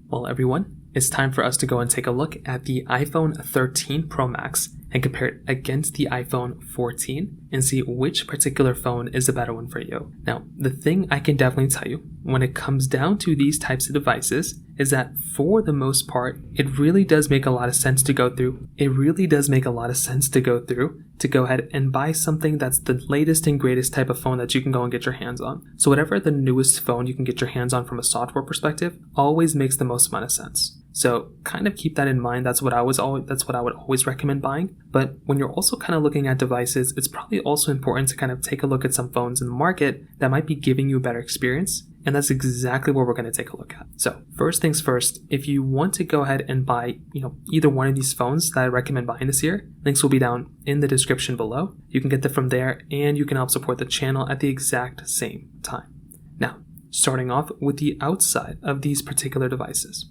Well, everyone, it's time for us to go and take a look at the iPhone 13 Pro Max and compare it against the iPhone 14 and see which particular phone is a better one for you. Now, the thing I can definitely tell you when it comes down to these types of devices is that for the most part, it really does make a lot of sense to go through. To go ahead and buy something that's the latest and greatest type of phone that you can go and get your hands on. So whatever the newest phone you can get your hands on from a software perspective always makes the most amount of sense. So kind of keep that in mind. That's what I would always recommend buying. But when you're also kind of looking at devices, it's probably also important to kind of take a look at some phones in the market that might be giving you a better experience. And that's exactly what we're going to take a look at. So first things first, if you want to go ahead and buy, either one of these phones that I recommend buying this year, links will be down in the description below. You can get them from there and you can help support the channel at the exact same time. Now, starting off with the outside of these particular devices.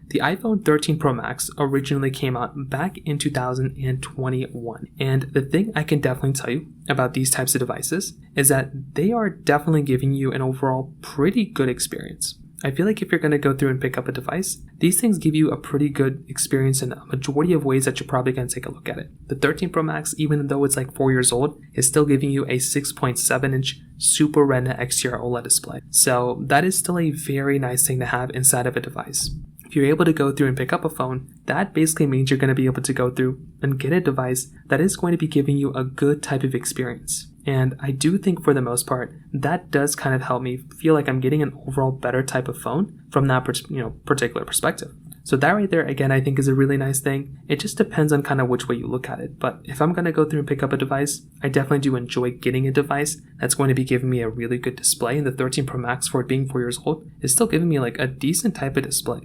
The iPhone 13 Pro Max originally came out back in 2021. And the thing I can definitely tell you about these types of devices is that they are definitely giving you an overall pretty good experience. I feel like if you're going to go through and pick up a device, these things give you a pretty good experience in a majority of ways that you're probably going to take a look at it. The 13 Pro Max, even though it's like 4 years old, is still giving you a 6.7-inch Super Retina XDR OLED display. So that is still a very nice thing to have inside of a device. If you're able to go through and pick up a phone, that basically means you're going to be able to go through and get a device that is going to be giving you a good type of experience. And I do think for the most part, that does kind of help me feel like I'm getting an overall better type of phone from that particular perspective. So that right there, again, I think is a really nice thing. It just depends on kind of which way you look at it. But if I'm going to go through and pick up a device, I definitely do enjoy getting a device that's going to be giving me a really good display. And the 13 Pro Max, for it being 4 years old, is still giving me like a decent type of display.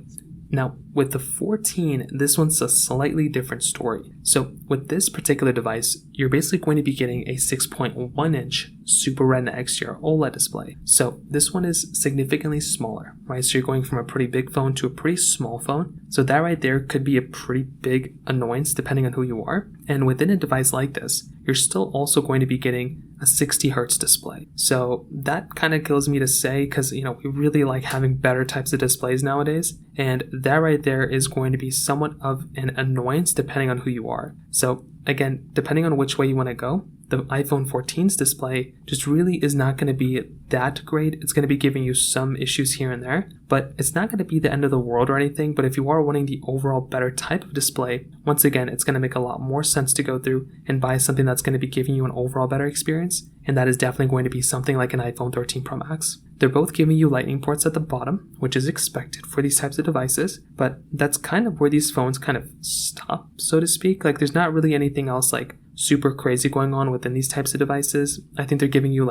Now, with the 14, this one's a slightly different story. So with this particular device, you're basically going to be getting a 6.1-inch Super Retina XDR OLED display. So this one is significantly smaller, right? So you're going from a pretty big phone to a pretty small phone. So that right there could be a pretty big annoyance depending on who you are. And within a device like this, you're still also going to be getting a 60 Hz display. So that kind of kills me to say, because we really like having better types of displays nowadays. And that right there is going to be somewhat of an annoyance depending on who you are. So again, depending on which way you want to go, the iPhone 14's display just really is not going to be that great. It's going to be giving you some issues here and there, but it's not going to be the end of the world or anything. But if you are wanting the overall better type of display, once again, it's going to make a lot more sense to go through and buy something that's going to be giving you an overall better experience. And that is definitely going to be something like an iPhone 13 Pro Max. They're both giving you lightning ports at the bottom, which is expected for these types of devices, but that's kind of where these phones kind of stop, so to speak. Like there's not really anything else like super crazy going on within these types of devices. I think they're giving you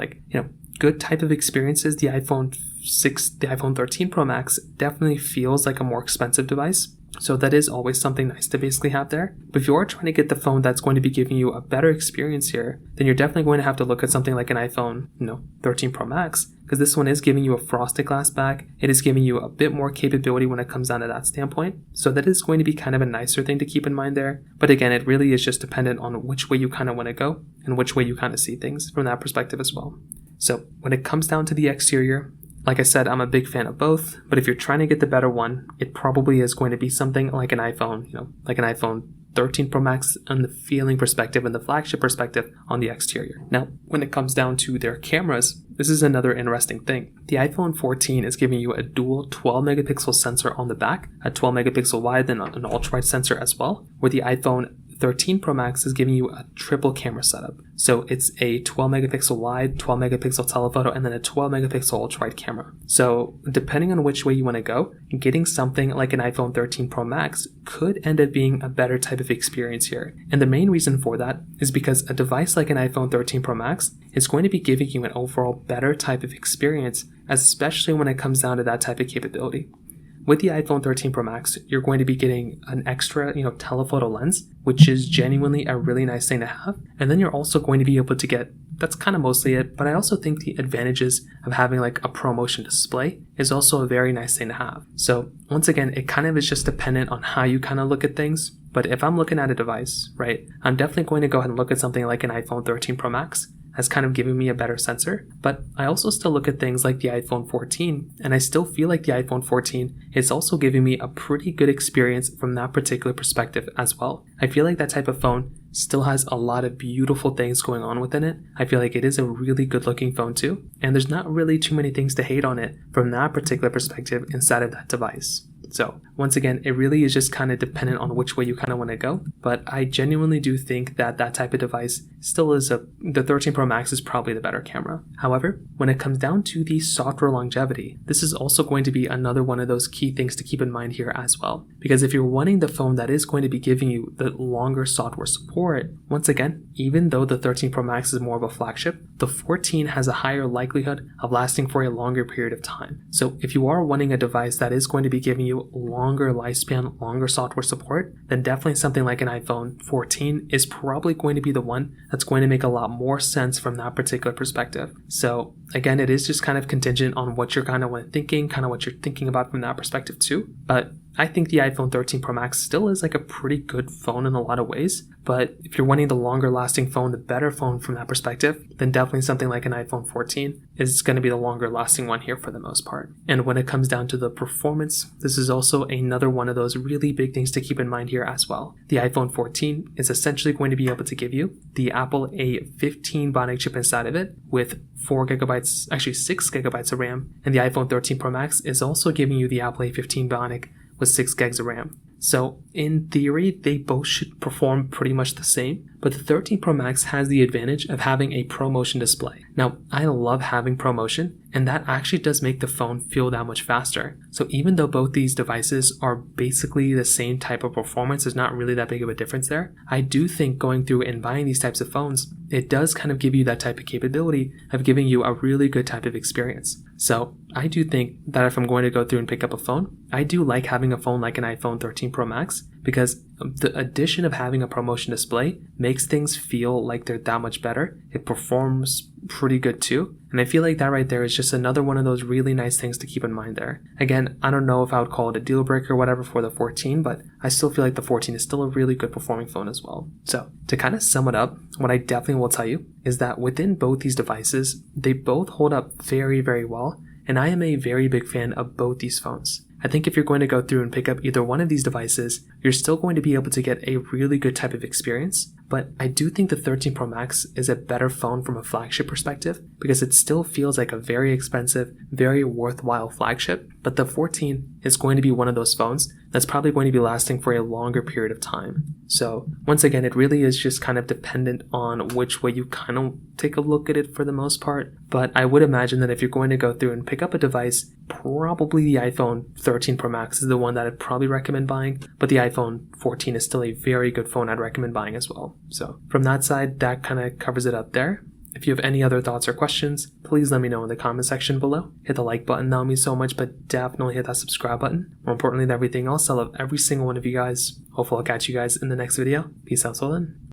good type of experiences. The iPhone 13 Pro Max definitely feels like a more expensive device. So that is always something nice to basically have there. But if you are trying to get the phone that's going to be giving you a better experience here, then you're definitely going to have to look at something like an iPhone 13 Pro Max, because this one is giving you a frosted glass back. It is giving you a bit more capability when it comes down to that standpoint. So that is going to be kind of a nicer thing to keep in mind there. But again, it really is just dependent on which way you kind of want to go and which way you kind of see things from that perspective as well. So when it comes down to the exterior, like I said, I'm a big fan of both, but if you're trying to get the better one, it probably is going to be something like an iPhone, like an iPhone 13 Pro Max on the feeling perspective and the flagship perspective on the exterior. Now, when it comes down to their cameras, this is another interesting thing. The iPhone 14 is giving you a dual 12 megapixel sensor on the back, a 12 megapixel wide and an ultra wide sensor as well, where the iPhone 13 Pro Max is giving you a triple camera setup. So it's a 12 megapixel wide, 12 megapixel telephoto, and then a 12 megapixel ultra wide camera. So depending on which way you want to go, getting something like an iPhone 13 Pro Max could end up being a better type of experience here. And the main reason for that is because a device like an iPhone 13 Pro Max is going to be giving you an overall better type of experience, especially when it comes down to that type of capability. With the iPhone 13 Pro Max, you're going to be getting an extra, telephoto lens, which is genuinely a really nice thing to have. And then you're also going to be able to get, that's kind of mostly it, but I also think the advantages of having like a ProMotion display is also a very nice thing to have. So once again, it kind of is just dependent on how you kind of look at things. But if I'm looking at a device, right, I'm definitely going to go ahead and look at something like an iPhone 13 Pro Max has kind of given me a better sensor, but I also still look at things like the iPhone 14, and I still feel like the iPhone 14 is also giving me a pretty good experience from that particular perspective as well. I feel like that type of phone still has a lot of beautiful things going on within it. I feel like it is a really good looking phone too, and there's not really too many things to hate on it from that particular perspective inside of that device. So once again, it really is just kind of dependent on which way you kind of want to go, but I genuinely do think that that type of device still is the 13 Pro Max is probably the better camera. However, when it comes down to the software longevity, this is also going to be another one of those key things to keep in mind here as well. Because if you're wanting the phone that is going to be giving you the longer software support, once again, even though the 13 Pro Max is more of a flagship, the 14 has a higher likelihood of lasting for a longer period of time. So if you are wanting a device that is going to be giving you longer lifespan, longer software support, then definitely something like an iPhone 14 is probably going to be the one that's going to make a lot more sense from that particular perspective. So again, it is just kind of contingent on what you're kind of thinking, kind of what you're thinking about from that perspective too. But I think the iPhone 13 Pro Max still is like a pretty good phone in a lot of ways, but if you're wanting the longer lasting phone, the better phone from that perspective, then definitely something like an iPhone 14 is going to be the longer lasting one here for the most part. And when it comes down to the performance, this is also another one of those really big things to keep in mind here as well. The iPhone 14 is essentially going to be able to give you the Apple A15 Bionic chip inside of it with 6 gigabytes of RAM, and the iPhone 13 Pro Max is also giving you the Apple A15 Bionic with 6 gigs of RAM. So in theory, they both should perform pretty much the same, but the 13 Pro Max has the advantage of having a ProMotion display. Now, I love having ProMotion, and that actually does make the phone feel that much faster. So even though both these devices are basically the same type of performance, there's not really that big of a difference there. I do think going through and buying these types of phones, it does kind of give you that type of capability of giving you a really good type of experience. So I do think that if I'm going to go through and pick up a phone, I do like having a phone like an iPhone 13 Pro Max, because the addition of having a ProMotion display makes things feel like they're that much better. It performs pretty good too. And I feel like that right there is just another one of those really nice things to keep in mind there. Again, I don't know if I would call it a deal breaker or whatever for the 14, but I still feel like the 14 is still a really good performing phone as well. So to kind of sum it up, what I definitely will tell you is that within both these devices, they both hold up very, very well. And I am a very big fan of both these phones. I think if you're going to go through and pick up either one of these devices, you're still going to be able to get a really good type of experience. But I do think the 13 Pro Max is a better phone from a flagship perspective, because it still feels like a very expensive, very worthwhile flagship. But the 14 is going to be one of those phones that's probably going to be lasting for a longer period of time. So once again, it really is just kind of dependent on which way you kind of take a look at it for the most part. But I would imagine that if you're going to go through and pick up a device, probably the iPhone 13 Pro Max is the one that I'd probably recommend buying, but the iPhone 14 is still a very good phone I'd recommend buying as well. So from that side, that kind of covers it up there. If you have any other thoughts or questions, please let me know in the comment section below. Hit the like button, that would mean so much, but definitely hit that subscribe button. More importantly than everything else, I love every single one of you guys. Hopefully I'll catch you guys in the next video. Peace out till then.